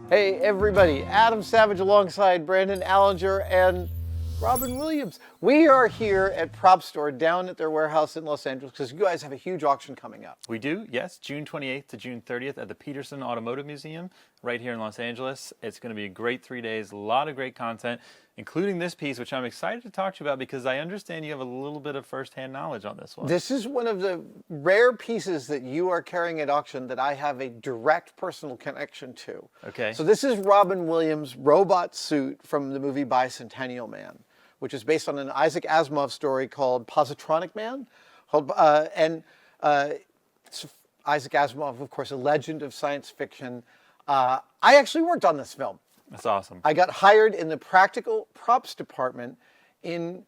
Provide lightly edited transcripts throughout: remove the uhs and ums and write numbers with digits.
Hey everybody, Adam Savage alongside Brandon Allinger and Robin Williams. We are here at Prop Store down at their warehouse in Los Angeles because you guys have a huge auction coming up. We do, yes, June 28th to June 30th at the Peterson Automotive Museum right here in Los Angeles. It's going to be a great 3 days, a lot of great content, including this piece, which I'm excited to talk to you about because I understand you have a little bit of first-hand knowledge on this one. This is one of the rare pieces that you are carrying at auction that I have a direct personal connection to. Okay. So this is Robin Williams' robot suit from the movie Bicentennial Man, which is based on an Issac Asimov story called Positronic Man. Isaac Asimov, of course, a legend of science fiction. I actually worked on this film. That's awesome. I got hired in the practical props department in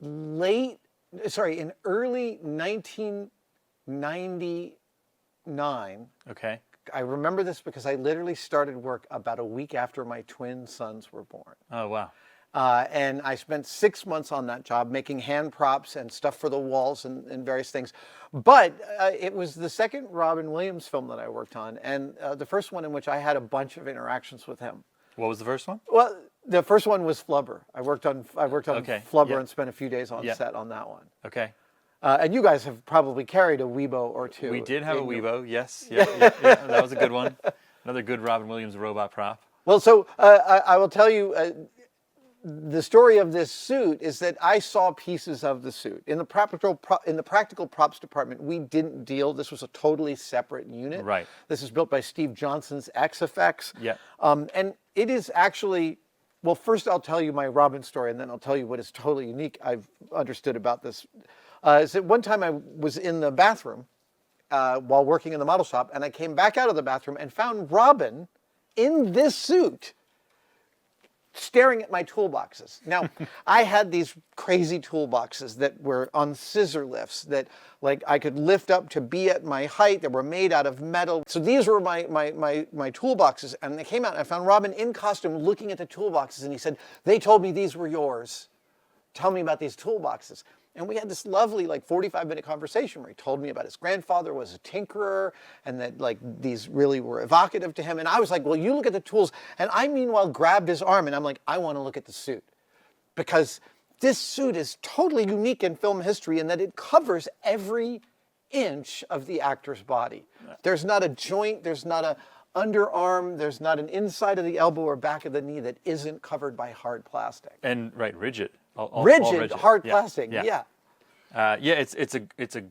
early 1999. Okay. I remember this because I literally started work about a week after my twin sons were born. Oh, wow. And I spent 6 months on that job making hand props and stuff for the walls and various things. But it was the second Robin Williams film that I worked on, and the first one in which I had a bunch of interactions with him. What was the first one? Well, the first one was Flubber. I worked on Okay. Flubber Yep. and spent a few days on Yep. set on that one. Okay. And you guys have probably carried a Weibo or two. We did have a Weibo, yes. Yeah, that was a good one. Another good Robin Williams robot prop. Well, so I will tell you, the story of this suit is that I saw pieces of the suit. In the practical props department, we didn't deal. This was a totally separate unit. Right. This is built by Steve Johnson's XFX. Yeah. And it is actually, well, first I'll tell you my Robin story, and then I'll tell you what is totally unique I've understood about this. Is that one time I was in the bathroom while working in the model shop, and I came back out of the bathroom and found Robin in this suit, staring at my toolboxes. Now, I had these crazy toolboxes that were on scissor lifts that like I could lift up to be at my height. They were made out of metal. So these were my toolboxes, and they came out and I found Robin in costume looking at the toolboxes, and he said, "They told me these were yours. Tell me about these toolboxes." And we had this lovely 45-minute conversation where he told me about his grandfather was a tinkerer and that these really were evocative to him. And I was like, well, you look at the tools. And I meanwhile grabbed his arm and I'm like, I want to look at the suit. Because this suit is totally unique in film history in that it covers every inch of the actor's body. There's not a joint, there's not a underarm, there's not an inside of the elbow or back of the knee that isn't covered by hard plastic. And rigid. All rigid, hard plastic, yeah. It's a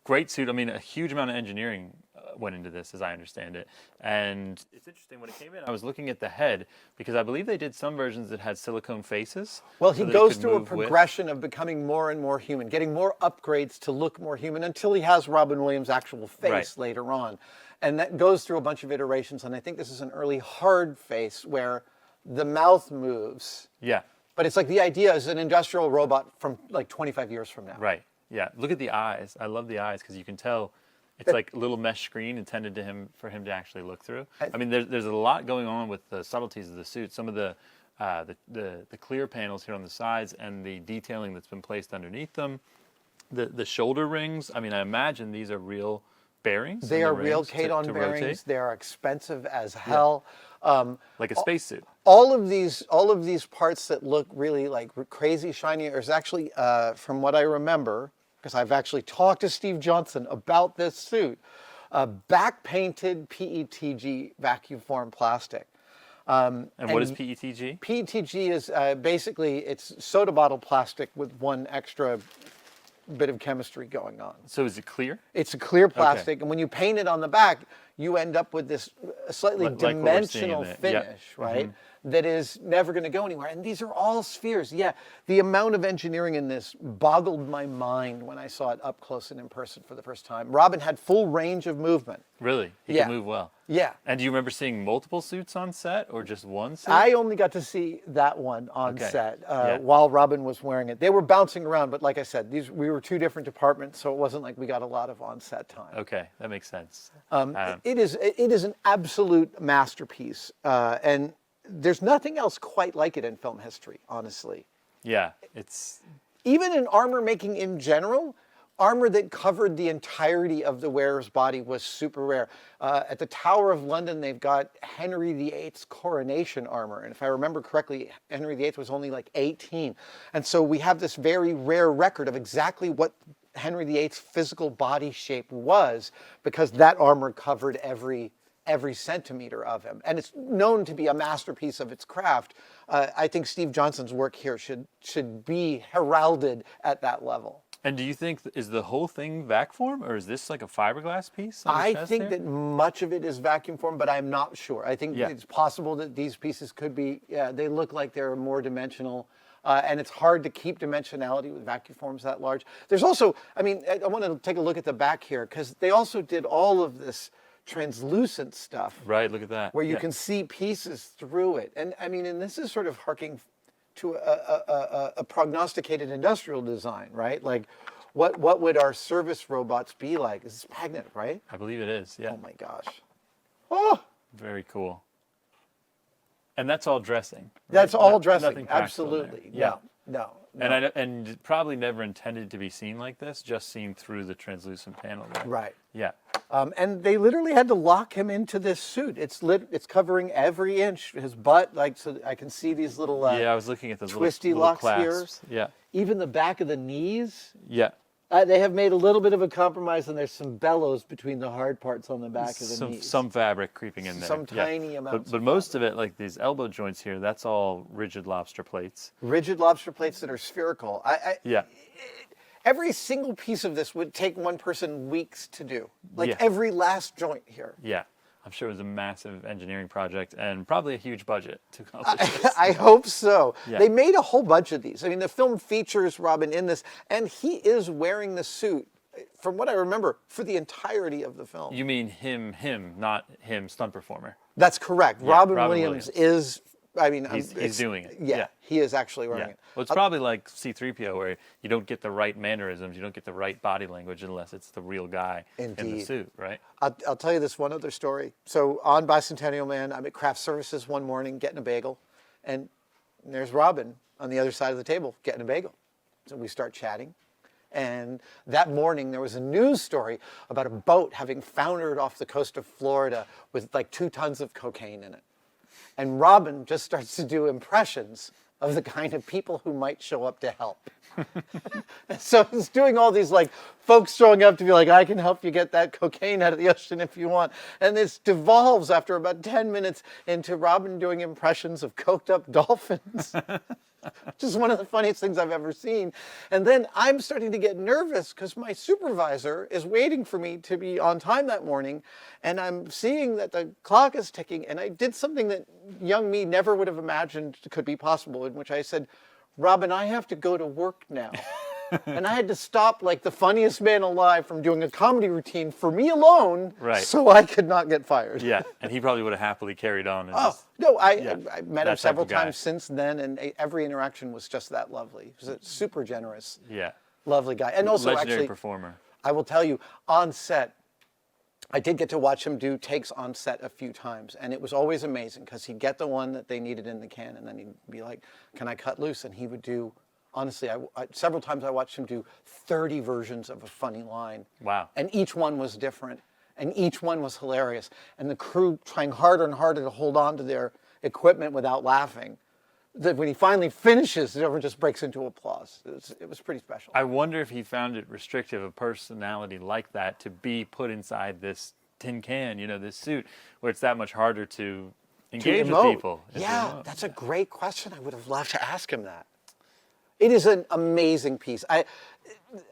great suit. I mean, a huge amount of engineering went into this, as I understand it. And it's interesting, when it came in, I was looking at the head, because I believe they did some versions that had silicone faces. Well, he goes through a progression of becoming more and more human, getting more upgrades to look more human until he has Robin Williams' actual face later on. And that goes through a bunch of iterations, and I think this is an early hard face where the mouth moves. Yeah. But it's like the idea is an industrial robot from 25 years from now. Right. Yeah. Look at the eyes. I love the eyes because you can tell it's like a little mesh screen intended for him to actually look through. I mean, there's a lot going on with the subtleties of the suit. Some of the clear panels here on the sides and the detailing that's been placed underneath them. The shoulder rings. I mean, I imagine these are real bearings. They are real Kadon bearings. Rotate. They are expensive as hell. Like a spacesuit. All of these parts that look really crazy shiny is actually, from what I remember, because I've actually talked to Steve Johnson about this suit, back painted PETG vacuum form plastic. And what is PETG? PETG is basically it's soda bottle plastic with one extra bit of chemistry going on. So is it clear? It's a clear plastic, and when you paint it on the back, you end up with this slightly dimensional finish, right? That is never going to go anywhere. And these are all spheres. Yeah, the amount of engineering in this boggled my mind when I saw it up close and in person for the first time. Robin had full range of movement. Really? He can move well. Yeah. And do you remember seeing multiple suits on set or just one suit? I only got to see that one on set while Robin was wearing it. They were bouncing around, but like I said, we were two different departments, so it wasn't like we got a lot of on-set time. Okay, that makes sense. It is an absolute masterpiece, and there's nothing else quite like it in film history, honestly. Yeah, it's... Even in armor making in general, armor that covered the entirety of the wearer's body was super rare. At the Tower of London, they've got Henry VIII's coronation armor. And if I remember correctly, Henry VIII was only like 18. And so we have this very rare record of exactly what Henry VIII's physical body shape was, because that armor covered every centimeter of him. And it's known to be a masterpiece of its craft. I think Steve Johnson's work here should be heralded at that level. And do you think, is the whole thing vac form, or is this like a fiberglass piece? I think that much of it is vacuum formed, but I'm not sure. I think it's possible that these pieces could be, they look like they're more dimensional. And it's hard to keep dimensionality with vacuum forms that large. There's also, I mean, I want to take a look at the back here, because they also did all of this translucent stuff. Right, look at that. Where you can see pieces through it. And I mean, and this is sort of harking to a prognosticated industrial design, right? Like, what would our service robots be like? This is magnetic, right? I believe it is, yeah. Oh my gosh. Oh! Very cool. And that's all dressing. Right? That's all dressing, Nothing practical absolutely. Yeah. No. And probably never intended to be seen like this, just seen through the translucent panel there. Right. Yeah. And they literally had to lock him into this suit. It's covering every inch. His butt, like, so I can see these little yeah, I was looking at those twisty little locks clasps. here. Yeah. Even the back of the knees. Yeah. They have made a little bit of a compromise, and there's some bellows between the hard parts on the back of the knees. Some fabric creeping in there. Some tiny amounts. But most of it, like these elbow joints here, that's all rigid lobster plates. Rigid lobster plates that are spherical. Yeah. Every single piece of this would take one person weeks to do. Like every last joint here. Yeah. I'm sure it was a massive engineering project and probably a huge budget to accomplish this. I hope so. Yeah. They made a whole bunch of these. I mean, the film features Robin in this, and he is wearing the suit, from what I remember, for the entirety of the film. You mean him, not him, stunt performer. That's correct. Yeah, Robin Williams is, I mean... He's doing it. Yeah, he is actually wearing it. Well, it's probably like C-3PO, where you don't get the right mannerisms, you don't get the right body language unless it's the real guy in the suit, right? I'll tell you this one other story. So on Bicentennial Man, I'm at craft services one morning getting a bagel, and there's Robin on the other side of the table getting a bagel. So we start chatting. And that morning, there was a news story about a boat having foundered off the coast of Florida with like 2 tons of cocaine in it. And Robin just starts to do impressions of the kind of people who might show up to help. So he's doing all these like folks showing up to be like, I can help you get that cocaine out of the ocean if you want. And this devolves after about 10 minutes into Robin doing impressions of coked up dolphins. Which is one of the funniest things I've ever seen. And then I'm starting to get nervous because my supervisor is waiting for me to be on time that morning. And I'm seeing that the clock is ticking. And I did something that young me never would have imagined could be possible, in which I said, Robin, I have to go to work now. And I had to stop like the funniest man alive from doing a comedy routine for me alone, so I could not get fired. Yeah, and he probably would have happily carried on. And I met him several times since then, and every interaction was just that lovely. He was a super generous, lovely guy. And also, legendary performer. I will tell you, on set, I did get to watch him do takes on set a few times, and it was always amazing because he'd get the one that they needed in the can, and then he'd be like, can I cut loose? And he would do... Honestly, several times I watched him do 30 versions of a funny line. Wow. And each one was different, and each one was hilarious. And the crew trying harder and harder to hold on to their equipment without laughing. That when he finally finishes, everyone just breaks into applause. It was pretty special. I wonder if he found it restrictive, a personality like that, to be put inside this tin can, this suit, where it's that much harder to engage with people. Yeah, that's a great question. I would have loved to ask him that. It is an amazing piece. I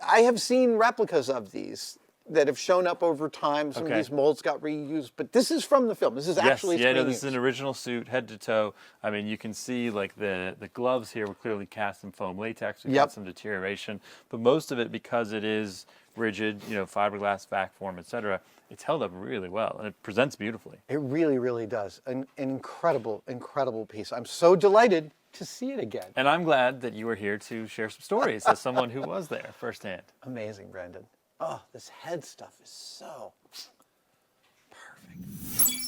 have seen replicas of these that have shown up over time. Some of these molds got reused, but this is from the film. This is actually this is an original suit, head to toe. I mean, you can see like the gloves here were clearly cast in foam latex. We've got some deterioration, but most of it, because it is rigid, fiberglass, vac form, etc., it's held up really well, and it presents beautifully. It really, really does. An incredible, incredible piece. I'm so delighted to see it again. And I'm glad that you were here to share some stories as someone who was there firsthand. Amazing, Brandon. Oh, this head stuff is so perfect.